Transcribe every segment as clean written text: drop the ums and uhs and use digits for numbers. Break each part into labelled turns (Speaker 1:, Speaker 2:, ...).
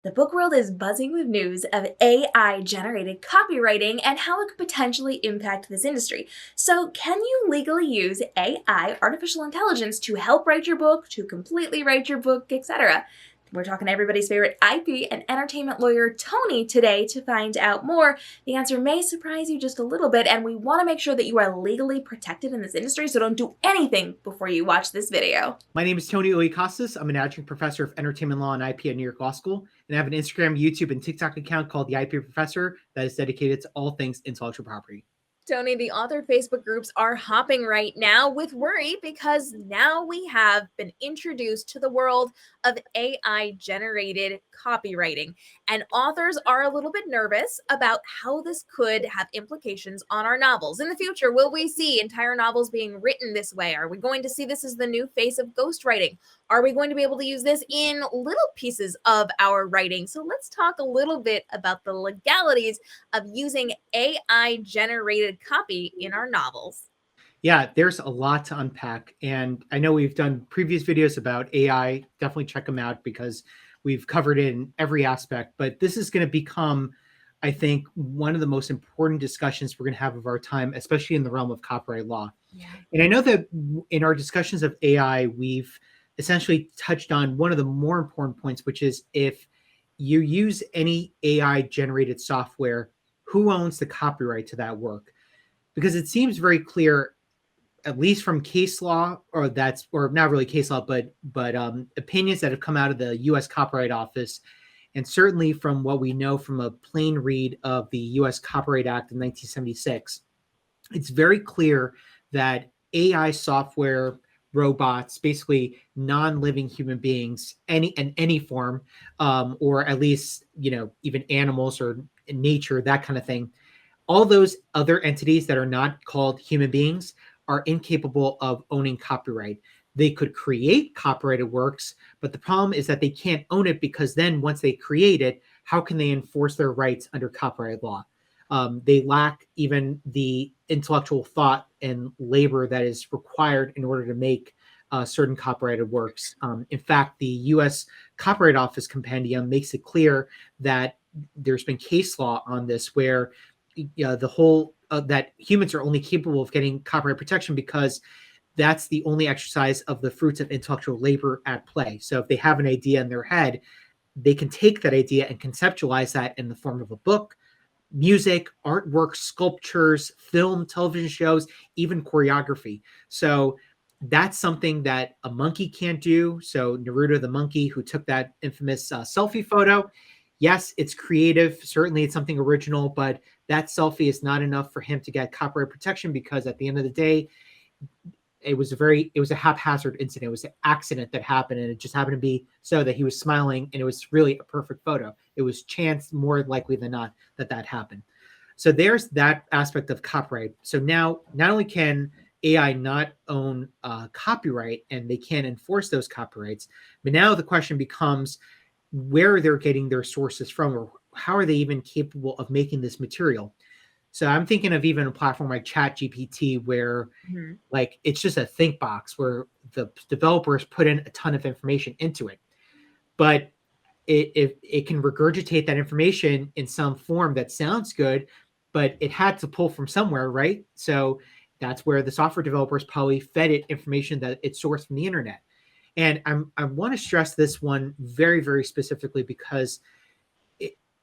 Speaker 1: The book world is buzzing with news of AI-generated copywriting and how it could potentially impact this industry. So, can you legally use AI, artificial intelligence, to help write your book, to completely write your book, etc.? We're talking to everybody's favorite IP and entertainment lawyer, Tony, today to find out more. The answer may surprise you just a little bit, and we want to make sure that you are legally protected in this industry, so don't do anything before you watch this video.
Speaker 2: My name is Tony Iliakostas. I'm an adjunct professor of entertainment law and IP at New York Law School, and I have an Instagram, YouTube, and TikTok account called the IP Professor that is dedicated to all things intellectual property.
Speaker 1: Tony, the author Facebook groups are hopping right now with worry because now we have been introduced to the world of AI generated copywriting. And authors are a little bit nervous about how this could have implications on our novels. In the future, will we see entire novels being written this way? Are we going to see this as the new face of ghostwriting? Are we going to be able to use this in little pieces of our writing? So let's talk a little bit about the legalities of using AI generated copy in our novels.
Speaker 2: Yeah, there's a lot to unpack. And I know we've done previous videos about AI. Definitely check them out because we've covered it in every aspect. But this is going to become, I think, one of the most important discussions we're going to have of our time, especially in the realm of copyright law.
Speaker 1: Yeah.
Speaker 2: And I know that in our discussions of AI, we've essentially touched on one of the more important points, which is if you use any AI generated software, who owns the copyright to that work? Because it seems very clear, at least from case law, or not really case law, but opinions that have come out of the U.S. Copyright Office, and certainly from what we know from a plain read of the U.S. Copyright Act of 1976, it's very clear that AI software, robots, basically non-living human beings, in any form, or at least even animals or nature, that kind of thing. All those other entities that are not called human beings are incapable of owning copyright. They could create copyrighted works, but the problem is that they can't own it because then once they create it, how can they enforce their rights under copyright law? They lack even the intellectual thought and labor that is required in order to make certain copyrighted works. In fact, the U.S. Copyright Office Compendium makes it clear that there's been case law on this where the whole that humans are only capable of getting copyright protection because that's the only exercise of the fruits of intellectual labor at play. So if they have an idea in their head, they can take that idea and conceptualize that in the form of a book, music, artwork, sculptures, film, television shows, even choreography. So that's something that a monkey can't do. So Naruto the monkey, who took that infamous selfie photo, yes, it's creative. Certainly it's something original, but that selfie is not enough for him to get copyright protection because at the end of the day, it was a haphazard incident. It was an accident that happened, and it just happened to be so that he was smiling, and it was really a perfect photo. It was chance more likely than not that happened. So there's that aspect of copyright. So now not only can AI not own copyright and they can't enforce those copyrights, but now the question becomes where they're getting their sources from, or how are they even capable of making this material. So I'm thinking of even a platform like ChatGPT where like it's just a think box where the developers put in a ton of information into it, but it can regurgitate that information in some form that sounds good, but it had to pull from somewhere, right? So that's where the software developers probably fed it information that it sourced from the internet. And I want to stress this one very, very specifically because,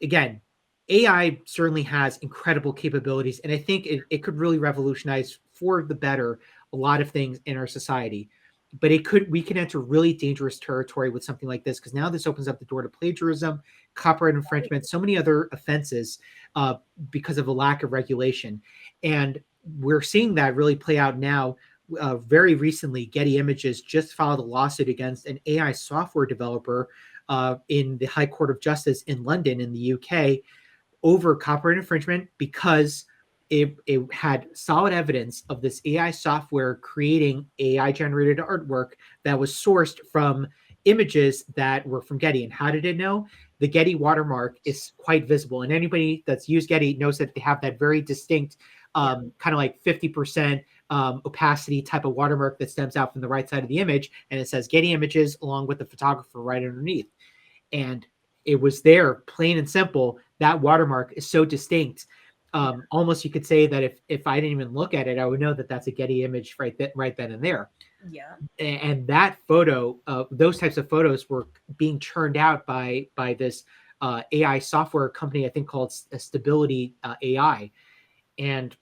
Speaker 2: again, AI certainly has incredible capabilities, and I think it could really revolutionize for the better a lot of things in our society. But we can enter really dangerous territory with something like this because now this opens up the door to plagiarism, copyright infringement, so many other offenses because of a lack of regulation. And we're seeing that really play out now. Very recently, Getty Images just filed a lawsuit against an AI software developer in the High Court of Justice in London in the UK over copyright infringement because it had solid evidence of this AI software creating AI generated artwork that was sourced from images that were from Getty. And how did it know? The Getty watermark is quite visible, and anybody that's used Getty knows that they have that very distinct kind of like 50% opacity type of watermark that stems out from the right side of the image, and it says Getty Images along with the photographer right underneath. And it was there, plain and simple. That watermark is so distinct. Almost you could say that if I didn't even look at it, I would know that that's a Getty image right then and there.
Speaker 1: Yeah.
Speaker 2: And that photo, those types of photos were being churned out by this AI software company, I think called Stability AI, and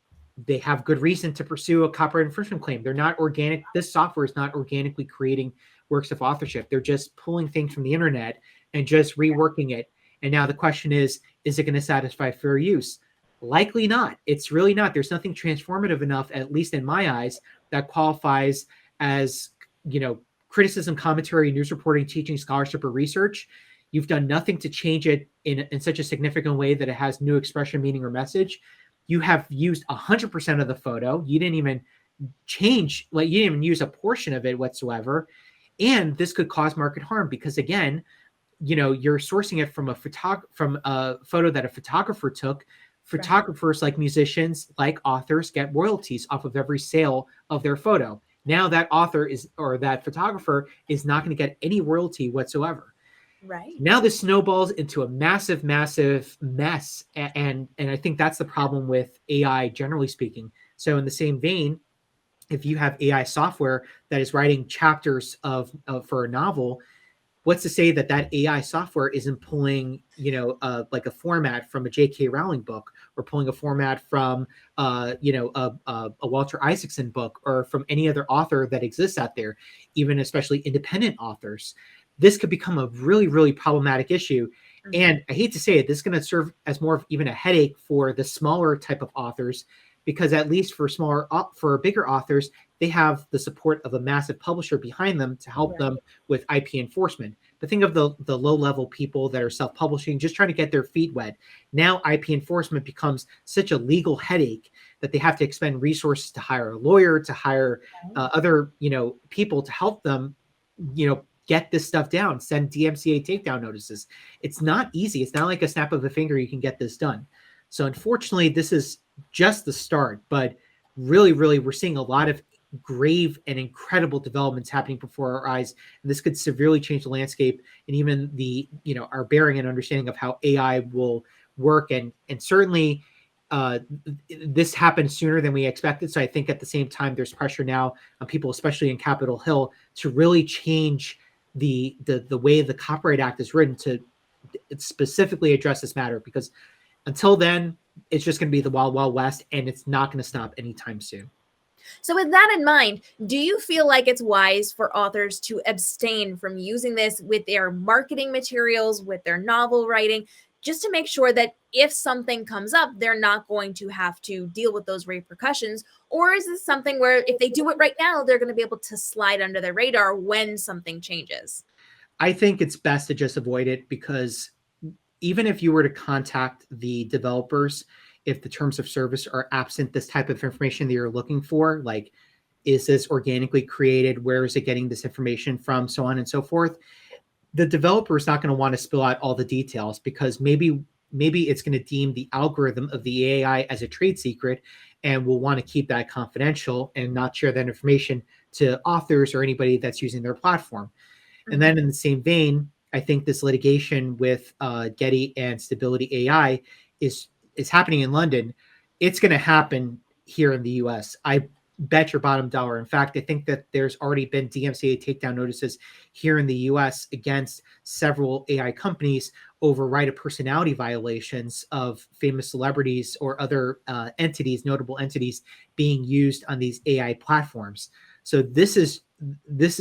Speaker 2: they have good reason to pursue a copyright infringement claim. They're not organic. This software is not organically creating works of authorship. They're just pulling things from the internet and just reworking it. And now the question is it going to satisfy fair use? Likely not. It's really not. There's nothing transformative enough, at least in my eyes, that qualifies as, criticism, commentary, news reporting, teaching, scholarship, or research. You've done nothing to change it in such a significant way that it has new expression, meaning, or message. You have used 100% of the photo. You didn't even change, you didn't even use a portion of it whatsoever. And this could cause market harm because, again, you're sourcing it from a photo that a photographer took. Photographers, like musicians, like authors, get royalties off of every sale of their photo. Now that author or that photographer is not going to get any royalty whatsoever.
Speaker 1: Right.
Speaker 2: Now this snowballs into a massive, massive mess. And I think that's the problem with AI, generally speaking. So in the same vein, if you have AI software that is writing chapters for a novel, what's to say that AI software isn't pulling, like a format from a J.K. Rowling book, or pulling a format from, a Walter Isaacson book, or from any other author that exists out there, even especially independent authors. This could become a really, really problematic issue. Mm-hmm. And I hate to say it, this is going to serve as more of even a headache for the smaller type of authors, because at least for bigger authors, they have the support of a massive publisher behind them to help them with IP enforcement. But think of the low-level people that are self-publishing, just trying to get their feet wet. Now IP enforcement becomes such a legal headache that they have to expend resources to hire a lawyer, to hire other people to help them get this stuff down, send DMCA takedown notices. It's not easy. It's not like a snap of a finger you can get this done. So unfortunately, this is just the start, but really, really, we're seeing a lot of grave and incredible developments happening before our eyes. And this could severely change the landscape and even our bearing and understanding of how AI will work. And certainly this happened sooner than we expected. So I think at the same time, there's pressure now on people, especially in Capitol Hill, to really change the way the Copyright Act is written to specifically address this matter, because until then, it's just going to be the wild, wild west, and it's not going to stop anytime soon.
Speaker 1: So with that in mind, do you feel like it's wise for authors to abstain from using this with their marketing materials, with their novel writing, just to make sure that if something comes up, they're not going to have to deal with those repercussions? Or is this something where if they do it right now, they're going to be able to slide under the radar when something changes?
Speaker 2: I think it's best to just avoid it, because even if you were to contact the developers, if the terms of service are absent this type of information that you're looking for, like, is this organically created? Where is it getting this information from? So on and so forth. The developer is not going to want to spill out all the details, because maybe it's going to deem the algorithm of the AI as a trade secret and will want to keep that confidential and not share that information to authors or anybody that's using their platform. Mm-hmm. And then in the same vein, I think this litigation with Getty and Stability AI is happening in London. It's going to happen here in the US. I bet your bottom dollar. In fact, I think that there's already been DMCA takedown notices here in the US against several AI companies over right of personality violations of famous celebrities or other entities, notable entities, being used on these AI platforms. So this is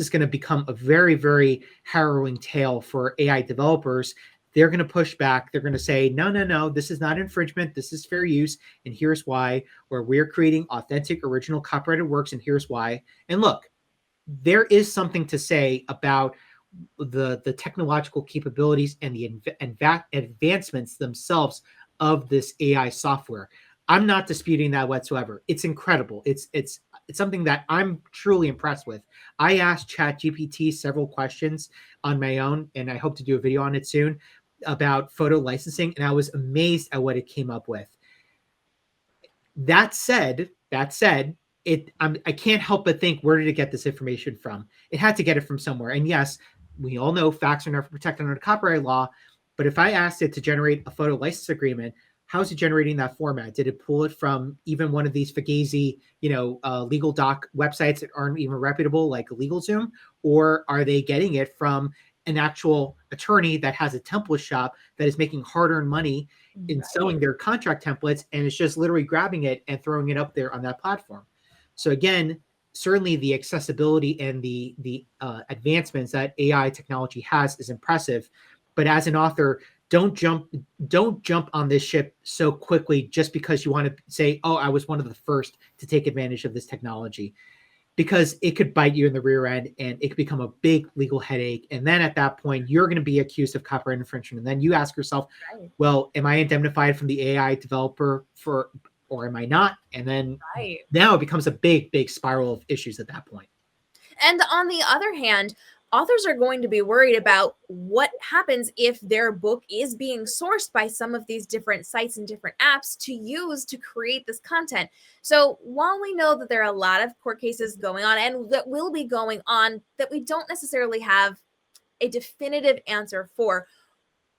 Speaker 2: going to become a very, very harrowing tale for AI developers. They're going to push back. They're going to say, no, this is not infringement. This is fair use. And here's why, where we're creating authentic, original, copyrighted works. And here's why. And look, there is something to say about the technological capabilities and the advancements themselves of this AI software. I'm not disputing that whatsoever. It's incredible. It's something that I'm truly impressed with. I asked ChatGPT several questions on my own, and I hope to do a video on it soon, about photo licensing, and I was amazed at what it came up with. That said, I can't help but think, where did it get this information from? It had to get it from somewhere. And yes, we all know facts are never protected under copyright law, But if I asked it to generate a photo license agreement, how's it generating that format? Did it pull it from even one of these fugazi, legal doc websites that aren't even reputable, like LegalZoom, or are they getting it from an actual attorney that has a template shop that is making hard-earned money in selling their contract templates, and it's just literally grabbing it and throwing it up there on that platform? So again, certainly the accessibility and the advancements that AI technology has is impressive, but as an author, don't jump on this ship so quickly just because you want to say, oh, I was one of the first to take advantage of this technology, because it could bite you in the rear end and it could become a big legal headache. And then at that point, you're going to be accused of copyright infringement. And then you ask yourself, well, am I indemnified from the AI developer or am I not? And then now it becomes a big spiral of issues at that point.
Speaker 1: And on the other hand, authors are going to be worried about what happens if their book is being sourced by some of these different sites and different apps to use to create this content. So while we know that there are a lot of court cases going on and that will be going on that we don't necessarily have a definitive answer for,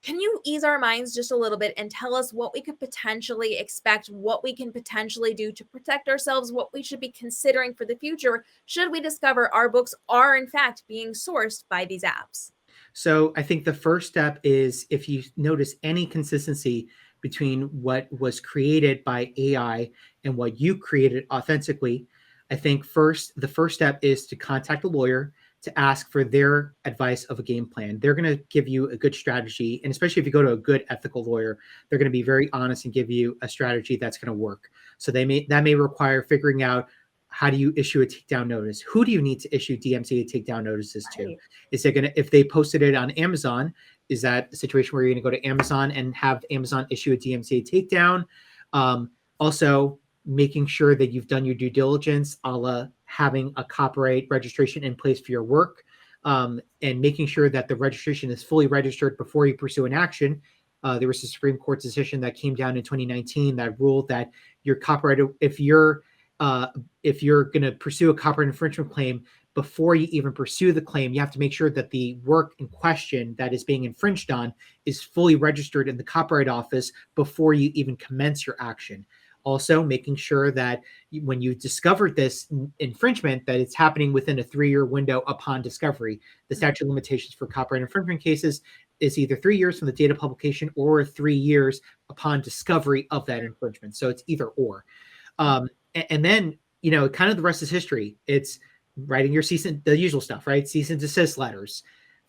Speaker 1: can you ease our minds just a little bit and tell us what we could potentially expect, what we can potentially do to protect ourselves, what we should be considering for the future should we discover our books are in fact being sourced by these apps?
Speaker 2: So I think the first step is, if you notice any consistency between what was created by AI and what you created authentically, I think the first step is to contact a lawyer to ask for their advice of a game plan. They're going to give you a good strategy. And especially if you go to a good ethical lawyer, they're going to be very honest and give you a strategy that's going to work. So that may require figuring out, how do you issue a takedown notice? Who do you need to issue DMCA takedown notices to? Is it going to, if they posted it on Amazon, is that a situation where you're going to go to Amazon and have Amazon issue a DMCA takedown? Also, making sure that you've done your due diligence, a la having a copyright registration in place for your work, and making sure that the registration is fully registered before you pursue an action. There was a Supreme Court decision that came down in 2019 that ruled that your copyright, if you're going to pursue a copyright infringement claim, before you even pursue the claim, you have to make sure that the work in question that is being infringed on is fully registered in the Copyright Office before you even commence your action. Also, making sure that when you discovered this infringement, that it's happening within a 3-year window upon discovery. The statute of limitations for copyright infringement cases is either 3 years from the date of publication or 3 years upon discovery of that infringement. So it's either or. And then, kind of the rest is history. It's writing your the usual stuff, right? Cease and desist letters,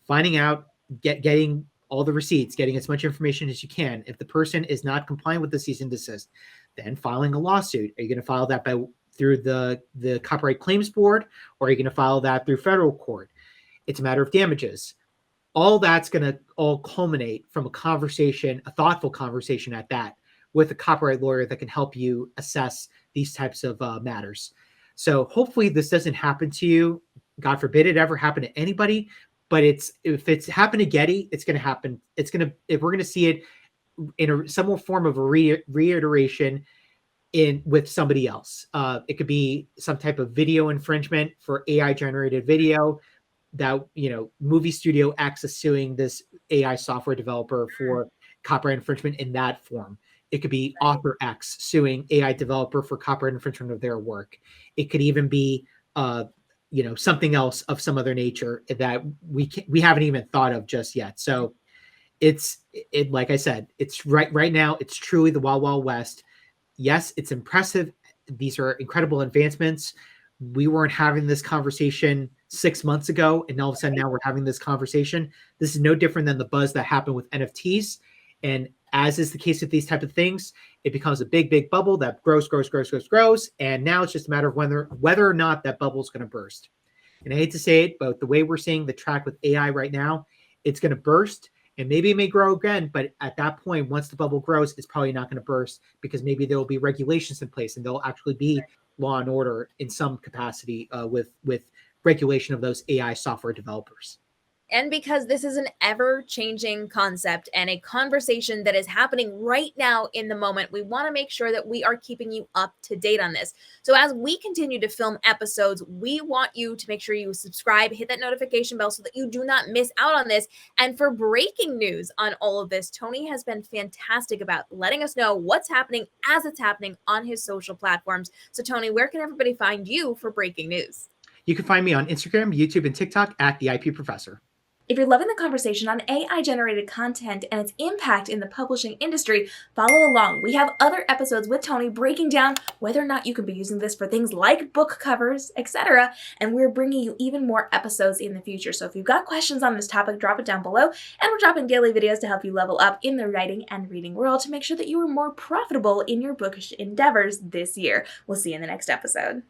Speaker 2: finding out, getting all the receipts, getting as much information as you can. If the person is not compliant with the cease and desist, then filing a lawsuit. Are you going to file that through the Copyright Claims Board, or are you going to file that through federal court? It's a matter of damages. All that's going to all culminate from a conversation, a thoughtful conversation at that, with a copyright lawyer that can help you assess these types of matters. So hopefully this doesn't happen to you. God forbid it ever happen to anybody. But if it's happened to Getty, it's going to happen. If we're going to see it in some form of a reiteration with somebody else. It could be some type of video infringement for AI generated video, that movie studio X is suing this AI software developer for copyright infringement in that form. It could be author X suing AI developer for copyright infringement of their work. It could even be something else of some other nature that we haven't even thought of just yet. So it's like I said, it's right now, it's truly the Wild Wild West. Yes, it's impressive. These are incredible advancements. We weren't having this conversation 6 months ago, and all of a sudden now we're having this conversation. This is no different than the buzz that happened with NFTs. And as is the case with these type of things, it becomes a big bubble that grows. And now it's just a matter of whether or not that bubble is going to burst. And I hate to say it, but the way we're seeing the track with AI right now, it's going to burst, and maybe it may grow again. But at that point, once the bubble grows, it's probably not going to burst, because maybe there will be regulations in place and there'll actually be law and order in some capacity with regulation of those AI software developers.
Speaker 1: And because this is an ever-changing concept and a conversation that is happening right now in the moment, we want to make sure that we are keeping you up to date on this. So as we continue to film episodes, we want you to make sure you subscribe, hit that notification bell so that you do not miss out on this. And for breaking news on all of this, Tony has been fantastic about letting us know what's happening as it's happening on his social platforms. So Tony, where can everybody find you for breaking news?
Speaker 2: You can find me on Instagram, YouTube, and TikTok at the IP Professor.
Speaker 3: If you're loving the conversation on AI-generated content and its impact in the publishing industry, follow along. We have other episodes with Tony breaking down whether or not you can be using this for things like book covers, etc. And we're bringing you even more episodes in the future. So if you've got questions on this topic, drop it down below. And we're dropping daily videos to help you level up in the writing and reading world to make sure that you are more profitable in your bookish endeavors this year. We'll see you in the next episode.